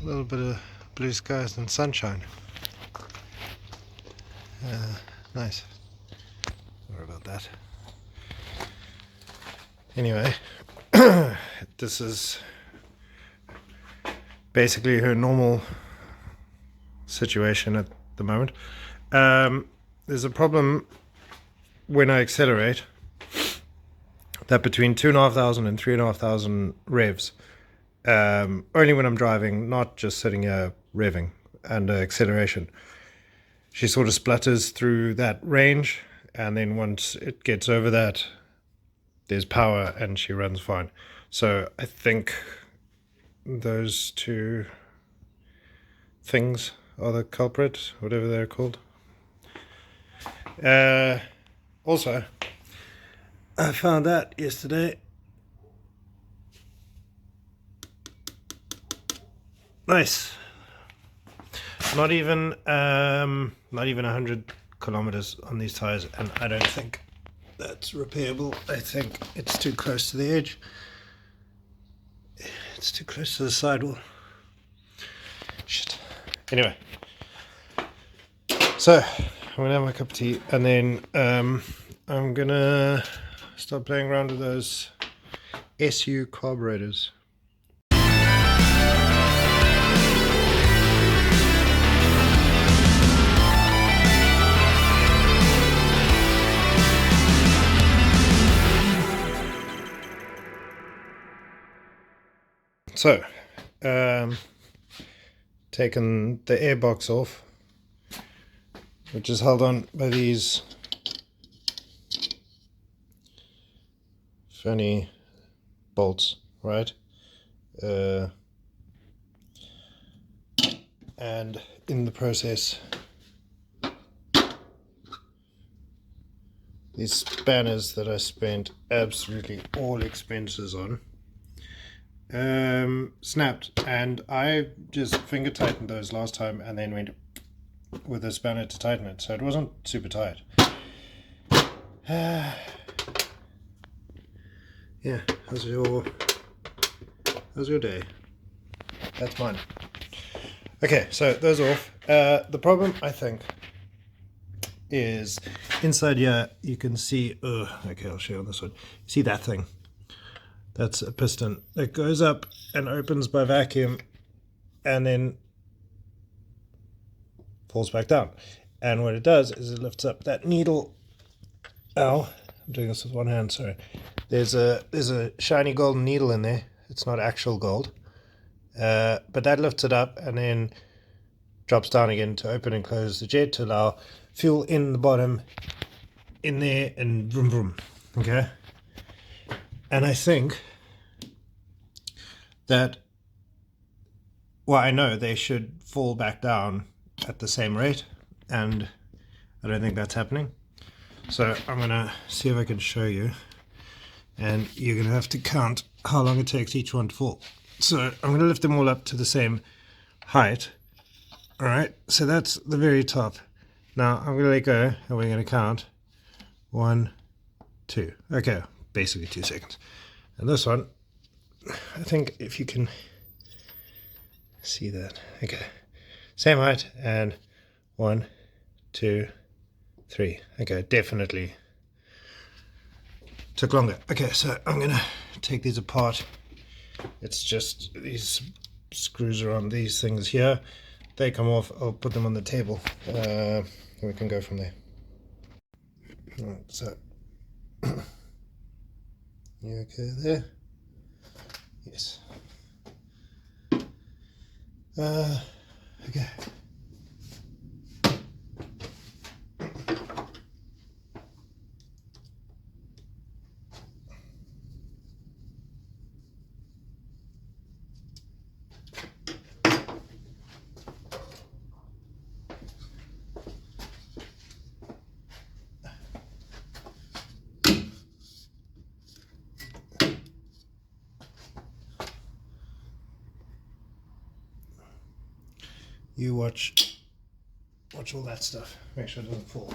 a little bit of blue skies and sunshine. Nice. Sorry about that. Anyway, this is basically her normal situation at the moment. There's a problem when I accelerate that between 2,500 and 3,500 revs, only when I'm driving, not just sitting here revving under acceleration, she sort of splutters through that range, and then once it gets over that, there's power and she runs fine. So I think those two things are the culprit, whatever they're called. Also, I found out yesterday. Nice. Not even 100 kilometers on these tires, and I don't think that's repairable. I think it's too close to the edge. It's too close to the sidewall. Shit. Anyway, so I'm gonna have my cup of tea, and then I'm gonna start playing around with those SU carburetors. So, taken the airbox off, which is held on by these funny bolts, right? And in the process, these spanners that I spent absolutely all expenses on snapped, and I just finger tightened those last time and then went with a spanner to tighten it, so it wasn't super tight. Yeah, how's your day? That's mine. Okay, so those are off. The problem, I think, is inside here you can see, okay, I'll show you on this one. See that thing? That's a piston that goes up and opens by vacuum and then falls back down. And what it does is it lifts up that needle. Ow, I'm doing this with one hand, sorry. There's a shiny golden needle in there. It's not actual gold. But that lifts it up and then drops down again to open and close the jet to allow fuel in the bottom, in there, and vroom vroom. Okay? And I think that, well, I know they should fall back down at the same rate, and I don't think that's happening. So I'm going to see if I can show you, and you're going to have to count how long it takes each one to fall. So I'm going to lift them all up to the same height. All right, so that's the very top. Now I'm going to let go, and we're going to count 1, 2. Okay, basically 2 seconds. And this one, I think if you can see that. Okay, same height, and 1, 2, 3. Okay, definitely took longer. Okay, so I'm going to take these apart. It's just these screws are on these things here. They come off, I'll put them on the table. We can go from there. Right, so you okay there? Yes. Okay. You watch all that stuff. Make sure it doesn't fall.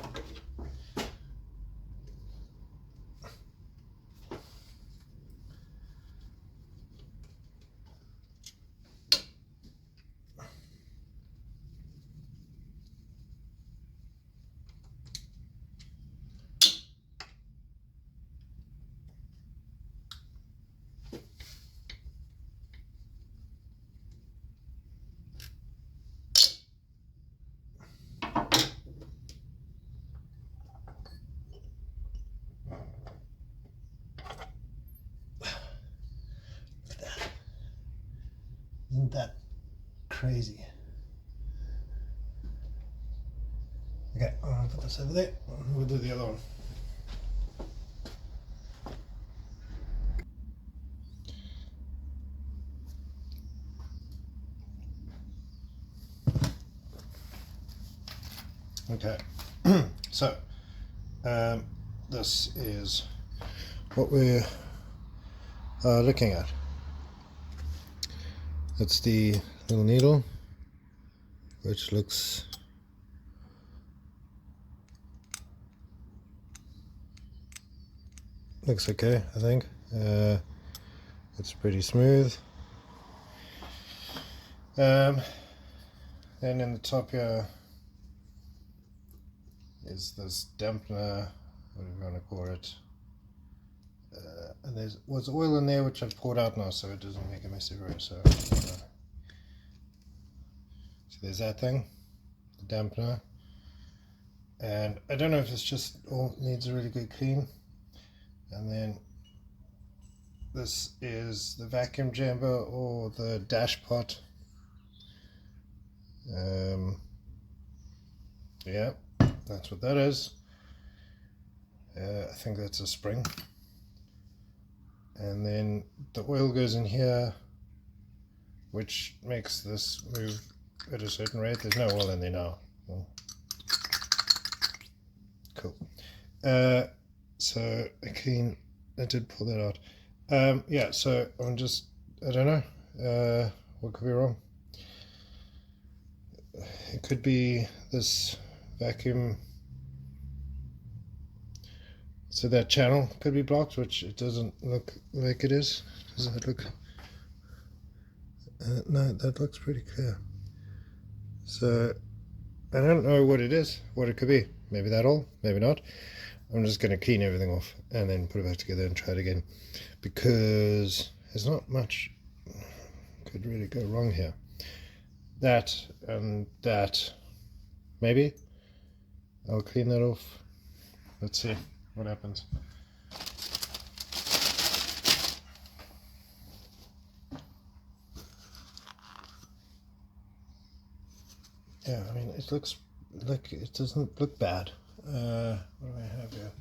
isn't that crazy. Okay, I'm gonna put this over there. We'll do the other one. Okay, so this is what we're looking at. It's the little needle, which looks okay, I think. It's pretty smooth. Then in the top here is this dampener, what do you want to call it? And there was oil in there which I've poured out now so it doesn't make a messy row. So there's that thing, the dampener. And I don't know if it's just all needs a really good clean. And then this is the vacuum chamber or the dash pot. Yeah, that's what that is. I think that's a spring. And then the oil goes in here, which makes this move at a certain rate. There's no oil in there now. Well, cool. So I did pull that out. Yeah, so I'm just, I don't know, what could be wrong? It could be this vacuum, so that channel could be blocked, which it doesn't look like it is. Does that look? No, that looks pretty clear. So I don't know what it is, what it could be. Maybe that all, maybe not. I'm just going to clean everything off and then put it back together and try it again, because there's not much could really go wrong here. That and that, maybe. I'll clean that off. Let's see what happens. Yeah, I mean, it looks like it doesn't look bad. What do I have here?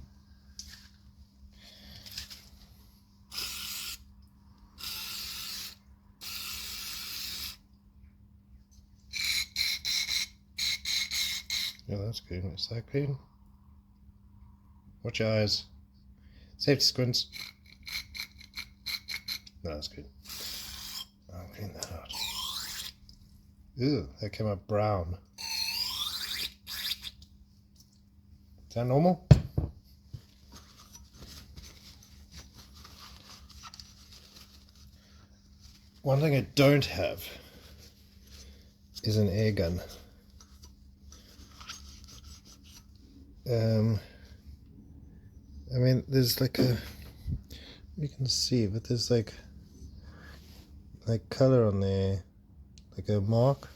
Yeah, that's clean. Is that clean? Watch your eyes. Safety squints. No, that's good. I'll clean that out. Ew, that came out brown. Is that normal? One thing I don't have is an air gun. I mean, there's like a, you can see, but there's like color on there, like a mark,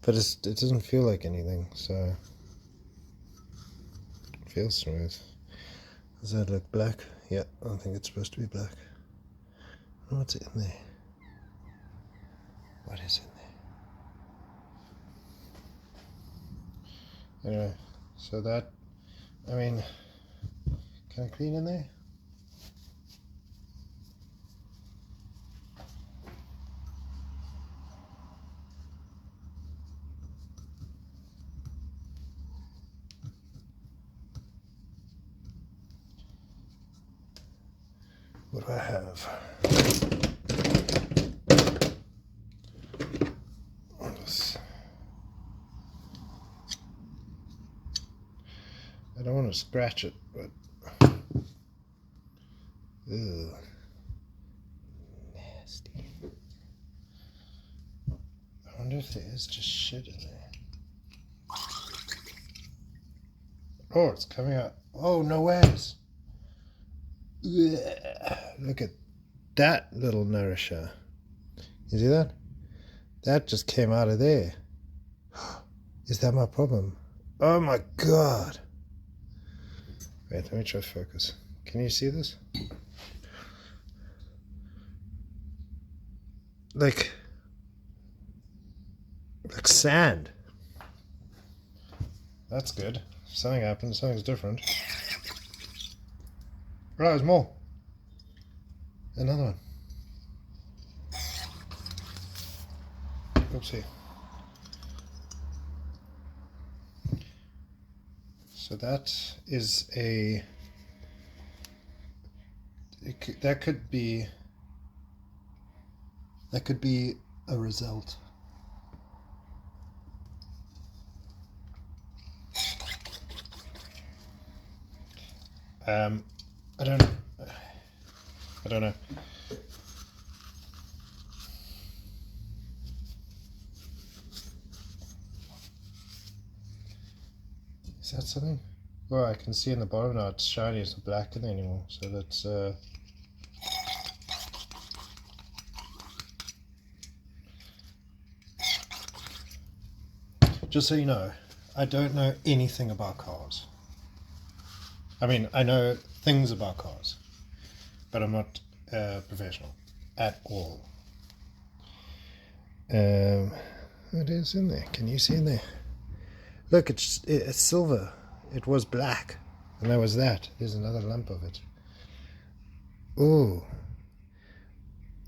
but it doesn't feel like anything, so it feels smooth. Does that look black? Yeah, I think it's supposed to be black. Oh, what's in there? What is in there? Anyway, so that, I mean, can I clean in there? What do I have? I don't want to scratch it, but ew. Nasty. I wonder if there is just shit in there. Oh, it's coming out. Oh, no ways. Look at that little nourisher. You see that? That just came out of there. Is that my problem? Oh my god. Wait, let me try to focus. Can you see this? Like, Like sand. That's good. Something happened, something's different. Right, there's more. Another one. Oopsie. So that is that could be a result. I don't know. Is that something? Well, I can see in the bottom now it's shiny, it's not black in there anymore, so that's just so you know, I don't know anything about cars. I mean, I know things about cars, but I'm not professional at all. What is in there? Can you see in there? Look, it's silver. It was black, and that was that. There's another lump of it. Ooh,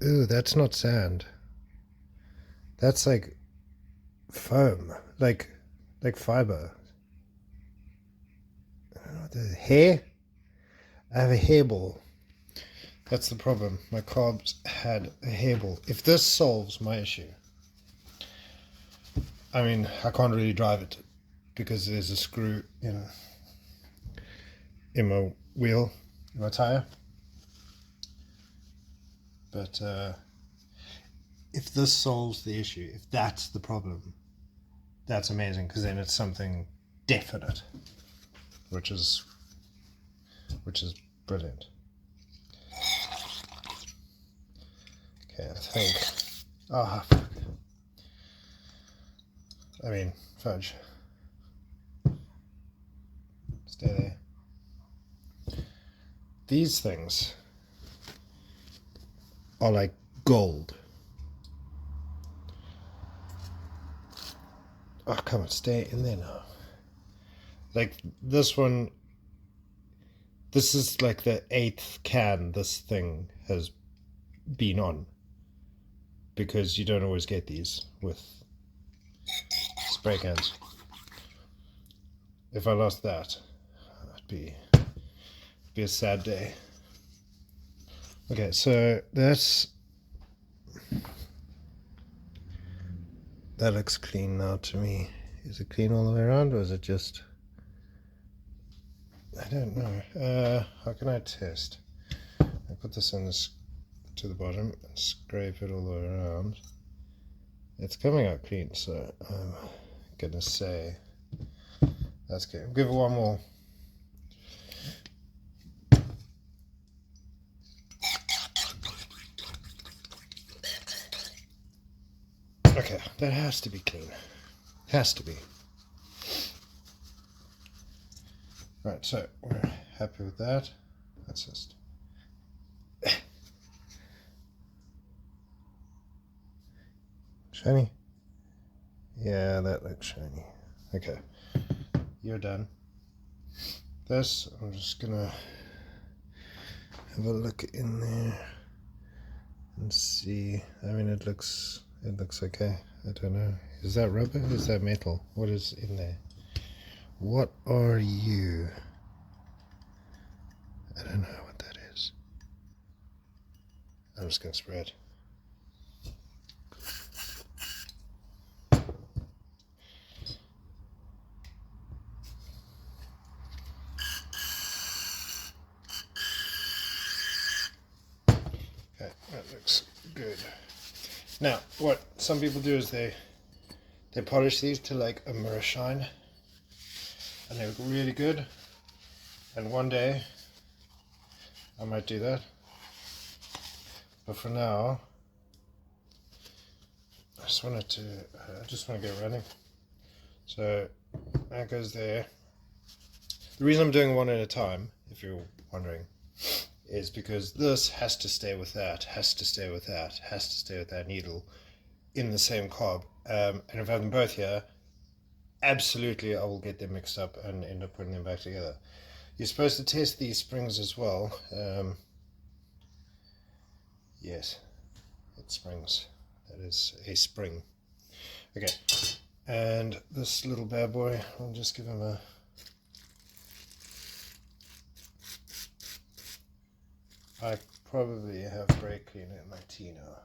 that's not sand. That's like foam, like fiber. I don't know what the hair. I have a hairball. That's the problem. My carbs had a hairball. If this solves my issue, I mean, I can't really drive it because there's a screw in my wheel, in my tire. But if this solves the issue, if that's the problem, that's amazing, because then it's something definite, which is brilliant. Okay, I think. Ah, fuck. I mean, fudge. Stay there. These things are like gold. Oh, come on, stay in there now. Like this one, this is like the 8th can this thing has been on, because you don't always get these with spray cans. If I lost that, it'd be a sad day. Okay, so that looks clean now to me. Is it clean all the way around, or is it just... I don't know. How can I test? I put this in this to the bottom and scrape it all the way around. It's coming out clean, so I'm gonna say that's good. I'll give it one more. Okay, that has to be clean. Has to be. Right, so we're happy with that. That's just... shiny? Yeah, that looks shiny. Okay, you're done. This, I'm just gonna have a look in there and see. I mean, it looks okay. I don't know. Is that rubber? Is that metal? What is in there? What are you? I don't know what that is. I'm just gonna spray it. Okay, that looks good. Now, what some people do is they polish these to like a mirror shine, and they look really good. And one day I might do that, but for now I just want to get running. So that goes there. The reason I'm doing one at a time, if you're wondering, is because this has to stay with that, has to stay with that, has to stay with that needle, in the same carb. And if I have them both here, absolutely I will get them mixed up and end up putting them back together. You're supposed to test these springs as well. Yes, it springs. That is a spring. Okay, and this little bad boy, I'll just give him a I probably have brake cleaner in my tea now.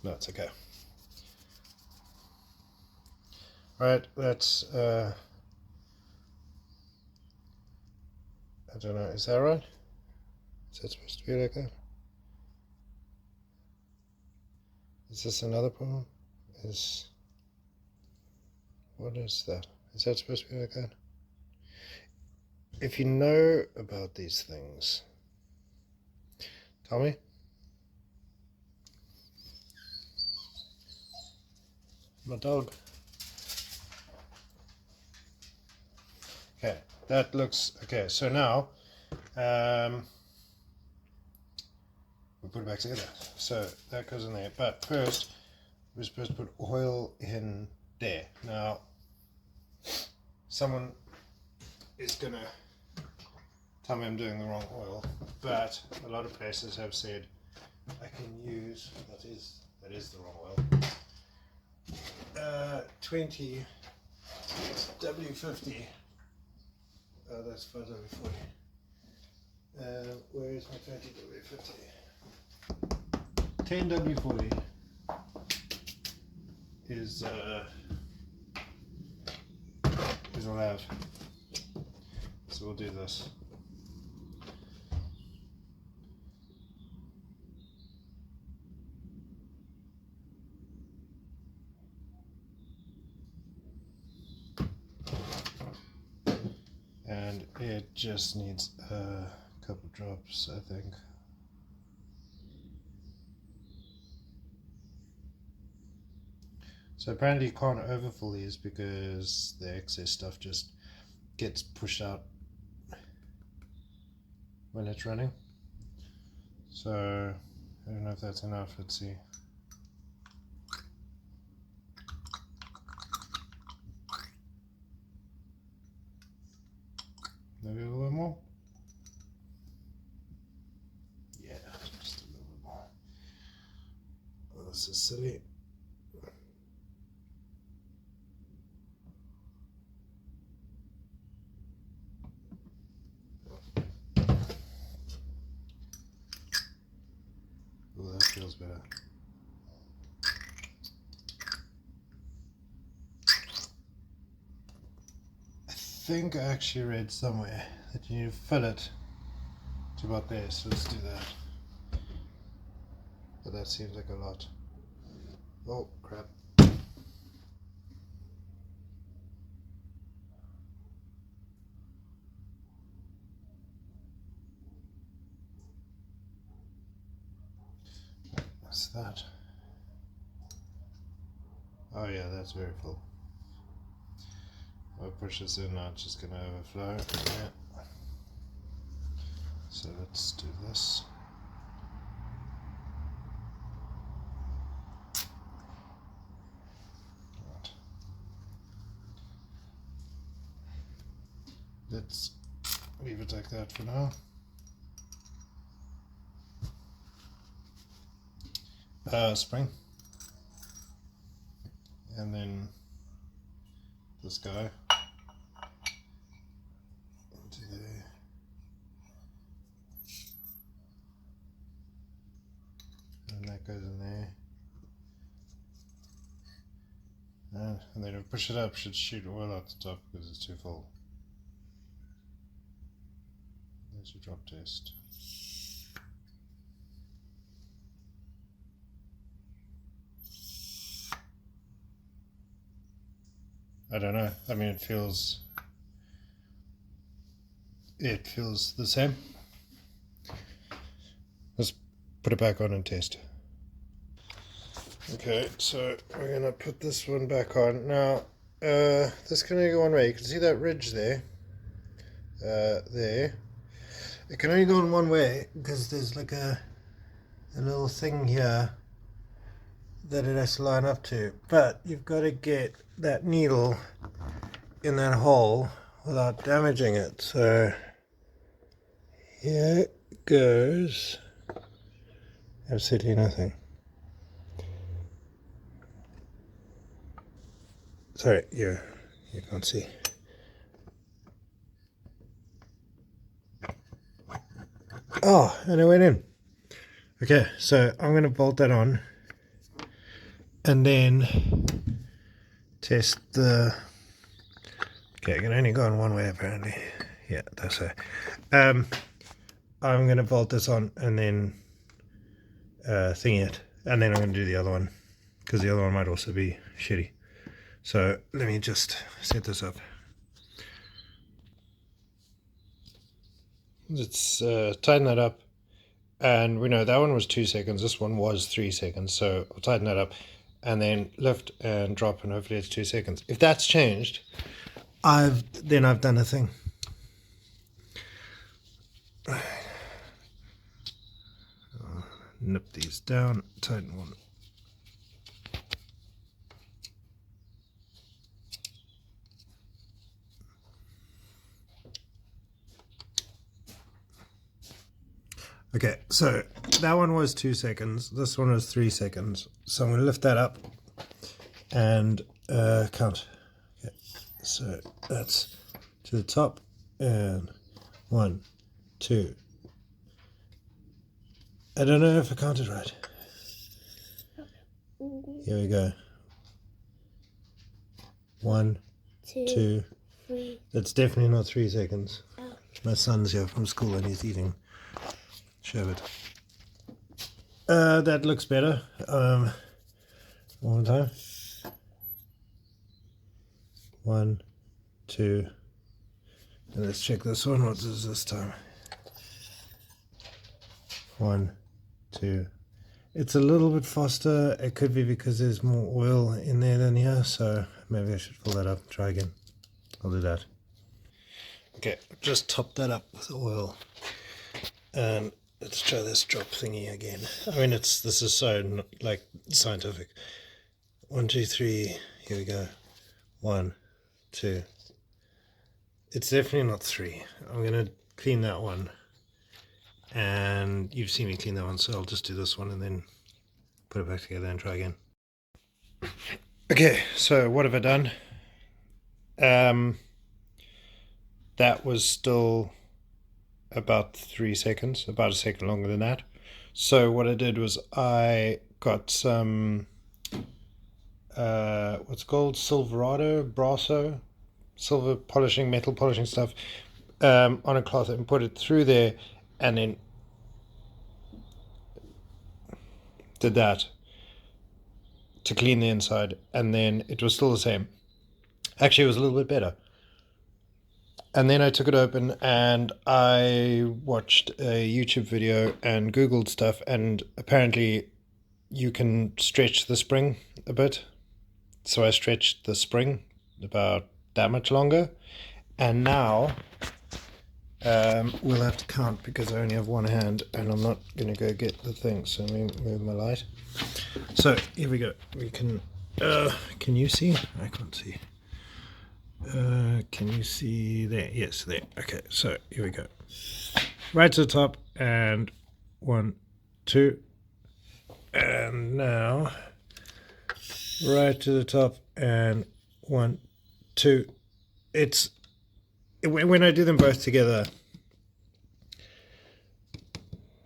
No, it's okay. Right, that's I don't know, is that right? Is that supposed to be like that? Is this another problem? What is that? Is that supposed to be like that? If you know about these things, tell me. My dog. Okay, that looks okay. So now we put it back together. So that goes in there. But first, we're supposed to put oil in there. Now, someone is gonna tell me I'm doing the wrong oil, but a lot of places have said I can use that is the wrong oil. 20 W50. That's 5W40. Where is my 20 W50? 10 W40 is allowed. So we'll do this. And it just needs a couple drops, I think. So apparently you can't overfill these because the excess stuff just gets pushed out when it's running. So I don't know if that's enough. Let's see. Maybe a little bit more. Yeah, just a little bit more. Oh, this is silly. Oh, that feels better. I think I actually read somewhere that you need to fill it to about there, so let's do that. But that seems like a lot. Oh, crap. What's that? Oh yeah, that's very full. I'll push this in now, it's just going to overflow. Yeah. So let's do this. Right. Let's leave it like that for now. Spring. And then this guy into there. And that goes in there. And then if we push it up, should shoot oil out the top because it's too full. There's your drop test. I don't know. I mean, it feels the same. Let's put it back on and test. Okay, so we're gonna put this one back on now. This can only go one way. You can see that ridge there, there, It can only go in one way because there's like a little thing here that it has to line up to. But you've got to get that needle in that hole without damaging it. So here goes. Absolutely nothing. Sorry, you can't see. Oh, and it went in. Okay, so I'm going to bolt that on and then test the... Okay, it can only go in one way apparently. Yeah, that's it. I'm going to bolt this on and then thingy it. And then I'm going to do the other one because the other one might also be shitty. So let me just set this up. Let's tighten that up. And we know that one was 2 seconds, this one was 3 seconds, so I'll tighten that up and then lift and drop, and hopefully it's 2 seconds. If that's changed, I've done a thing. Nip these down, tighten one. Okay, so that one was 2 seconds, this one was 3 seconds. So I'm going to lift that up and count. Okay, so that's to the top and 1, 2. I don't know if I counted right. Here we go. 1, 2, 3. That's definitely not 3 seconds. Oh. My son's here from school and he's eating sherbet. That looks better. One more time. 1, 2. And let's check this one. What is this time? 1, 2. It's a little bit faster. It could be because there's more oil in there than here, so maybe I should fill that up and try again. I'll do that. Okay, just top that up with oil. And let's try this drop thingy again. I mean, this is so like scientific. 1, 2, 3. Here we go. 1, 2. It's definitely not 3. I'm gonna clean that one. And you've seen me clean that one, so I'll just do this one and then put it back together and try again. Okay, so what have I done? That was still about 3 seconds, about a second longer than that. So what I did was I got some what's called Brasso, silver polishing, metal polishing stuff on a cloth and put it through there, and then did that to clean the inside, and then it was still the same. Actually, it was a little bit better. And then I took it open and I watched a YouTube video and Googled stuff, and apparently you can stretch the spring a bit. So I stretched the spring about that much longer, and now we'll have to count because I only have one hand and I'm not going to go get the thing, so let me move my light. So here we go. We can you see? I can't see. Can you see there? Yes, there. Okay, so here we go. Right to the top, and 1, 2, and now right to the top, and 1, 2. It's when I do them both together,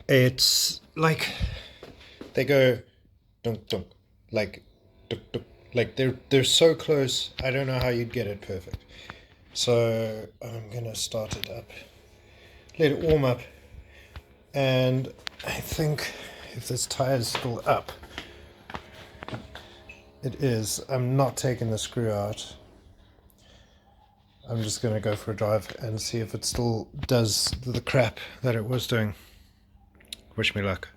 it's like they go dunk dunk, like dunk dunk. Like they're so close. I don't know how you'd get it perfect. So I'm gonna start it up, let it warm up, and I think if this tire is still up, it is. I'm not taking the screw out. I'm just gonna go for a drive and see if it still does the crap that it was doing. Wish me luck.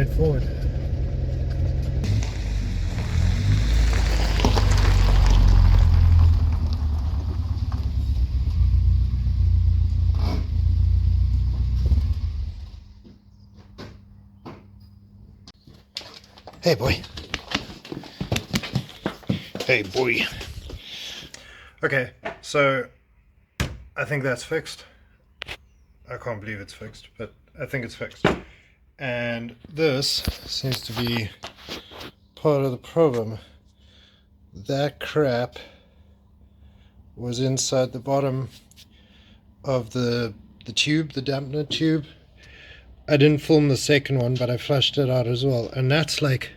straightforward. Hey boy. Hey boy. Okay, so I think that's fixed. I can't believe it's fixed, but I think it's fixed. And this seems to be part of the problem. That crap was inside the bottom of the tube, the dampener tube. I didn't film the second one, but I flushed it out as well. And that's like,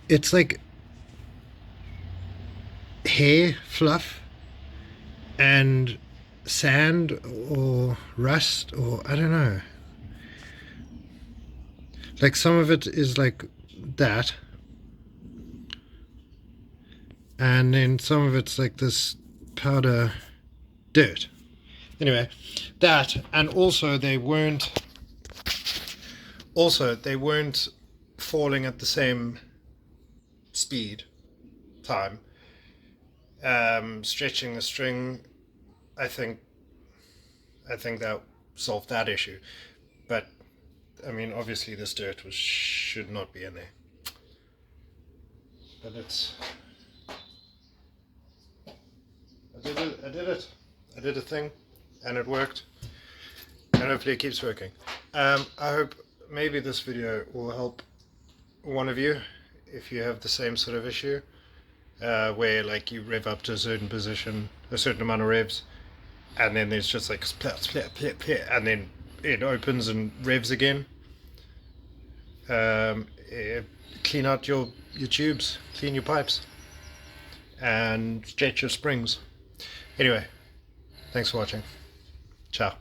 it's like hair fluff and sand or rust, or I don't know. Like some of it is like that, and then some of it's like this powder dirt. Anyway, that, and also they weren't falling at the same time. Stretching the string, I think that solved that issue. But I mean, obviously this dirt should not be in there. But I did a thing, and it worked, and hopefully it keeps working. I hope maybe this video will help one of you if you have the same sort of issue, where like you rev up to a certain position, a certain amount of revs, and then there's just like split, and then it opens and revs again. Clean out your tubes, clean your pipes, and stretch your springs. Anyway, thanks for watching. Ciao.